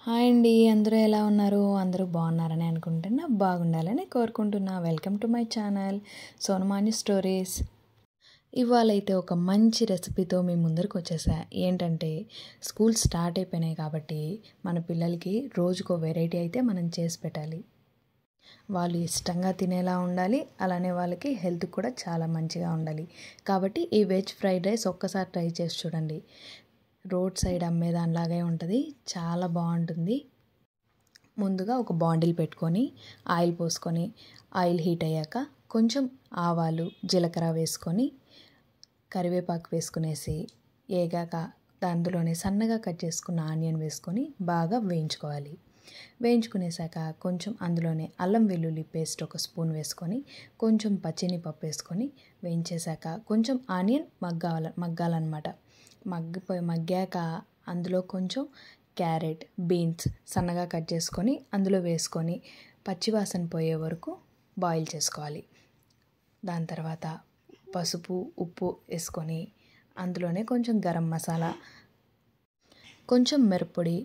Hi అండి. అందరూ ఎలా ఉన్నారు? అందరూ బాగున్నారని అనుకుంటున్నా, బాగుండాలని కోరుకుంటున్నా. Welcome to my channel Sonamani stories. ఇవాళైతే ఒక మంచి రెసిపీతో మీ ముందరికి వచ్చేసా. ఏంటంటే స్కూల్ స్టార్ట్ అయిపోయినాయి కాబట్టి మన పిల్లలకి రోజుకో వెరైటీ అయితే మనం చేసి పెట్టాలి. వాళ్ళు ఇష్టంగా తినేలా ఉండాలి, అలానే వాళ్ళకి హెల్త్ కూడా చాలా మంచిగా ఉండాలి. కాబట్టి ఈ వెజ్ ఫ్రైడ్ రైస్ ఒక్కసారి ట్రై చేసి చూడండి. రోడ్ సైడ్ అమ్మేదానిలాగే ఉంటుంది, చాలా బాగుంటుంది. ముందుగా ఒక బాండిల్ పెట్టుకొని ఆయిల్ పోసుకొని, ఆయిల్ హీట్ అయ్యాక కొంచెం ఆవాలు జీలకర్ర వేసుకొని కరివేపాకు వేసుకునేసి ఏగాక అందులోనే సన్నగా కట్ చేసుకున్న ఆనియన్ వేసుకొని బాగా వేయించుకోవాలి. వేయించుకునేసాక కొంచెం అందులోనే అల్లం వెల్లుల్లి పేస్ట్ ఒక స్పూన్ వేసుకొని కొంచెం పచ్చినిపప్పు వేసుకొని వేయించేసాక కొంచెం ఆనియన్ మగ్గాలన్నమాట. మగ్గాక అందులో కొంచెం క్యారెట్, బీన్స్ సన్నగా కట్ చేసుకొని అందులో వేసుకొని పచ్చివాసన పోయే వరకు బాయిల్ చేసుకోవాలి. దాని తర్వాత పసుపు, ఉప్పు వేసుకొని అందులోనే కొంచెం గరం మసాలా, కొంచెం మిరప్పొడి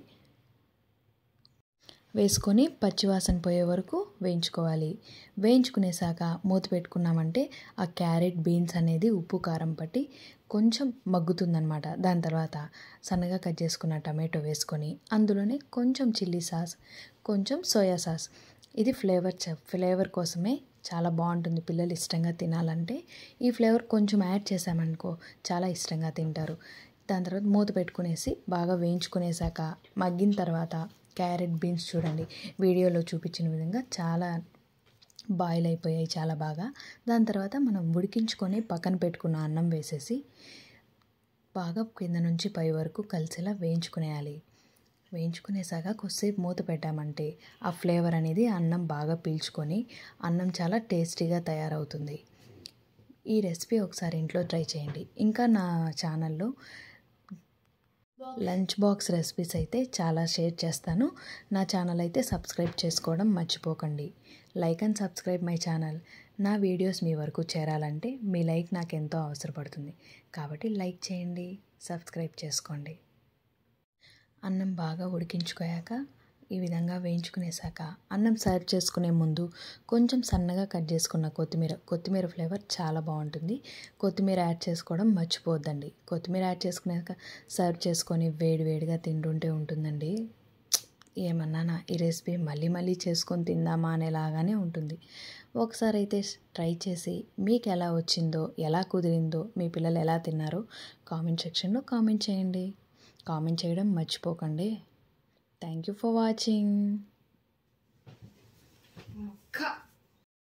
వేసుకొని పచ్చివాసన పోయే వరకు వేయించుకోవాలి. వేయించుకునేసాక మూత పెట్టుకున్నామంటే ఆ క్యారెట్, బీన్స్ అనేది ఉప్పు కారం పట్టి కొంచెం మగ్గుతుందనమాట. దాని తర్వాత సన్నగా కట్ చేసుకున్న టమాటో వేసుకొని అందులోనే కొంచెం చిల్లీ సాస్, కొంచెం సోయా సాస్. ఇది ఫ్లేవర్ కోసమే, చాలా బాగుంటుంది. పిల్లలు ఇష్టంగా తినాలంటే ఈ ఫ్లేవర్ కొంచెం యాడ్ చేసామనుకో చాలా ఇష్టంగా తింటారు. దాని తర్వాత మూత పెట్టుకునేసి బాగా వేయించుకునేసాక మగ్గిన తర్వాత క్యారెట్, బీన్స్ చూడండి వీడియోలో చూపించిన విధంగా చాలా బాయిల్ అయిపోయాయి చాలా బాగా. దాని తర్వాత మనం ఉడికించుకొని పక్కన పెట్టుకున్న అన్నం వేసేసి బాగా కింద నుంచి పై వరకు కలిసేలా వేయించుకునేయాలి. వేయించుకునేసాక కొద్దిసేపు మూత పెట్టామంటే ఆ ఫ్లేవర్ అనేది అన్నం బాగా పీల్చుకొని అన్నం చాలా టేస్టీగా తయారవుతుంది. ఈ రెసిపీ ఒకసారి ఇంట్లో ట్రై చేయండి. ఇంకా నా ఛానల్లో లంచ్ బాక్స్ రెసిపీస్ అయితే చాలా షేర్ చేస్తాను. నా ఛానల్ అయితే సబ్స్క్రైబ్ చేసుకోవడం మర్చిపోకండి. Like and subscribe my channel. నా వీడియోస్ మీ వరకు చేరాలంటే మీ లైక్ నాకు ఎంతో అవసరపడుతుంది. కాబట్టి లైక్ చేయండి, సబ్స్క్రైబ్ చేసుకోండి. అన్నం బాగా ఉడికించుకోయాక ఈ విధంగా వేయించుకునేసాక అన్నం సర్వ్ చేసుకునే ముందు కొంచెం సన్నగా కట్ చేసుకున్న కొత్తిమీర ఫ్లేవర్ చాలా బాగుంటుంది. కొత్తిమీర యాడ్ చేసుకోవడం మర్చిపోవద్దండి. కొత్తిమీర యాడ్ చేసుకున్నాక సర్వ్ చేసుకొని వేడివేడిగా తింటుంటే ఉంటుందండి. ఏమన్నానా ఈ రెసిపీ మళ్ళీ మళ్ళీ చేసుకొని తిందామా అనేలాగానే ఉంటుంది. ఒకసారి అయితే ట్రై చేసి మీకు ఎలా వచ్చిందో, ఎలా కుదిరిందో, మీ పిల్లలు ఎలా తిన్నారో కామెంట్ సెక్షన్లో కామెంట్ చేయండి. కామెంట్ చేయడం మర్చిపోకండి. Thank you for watching.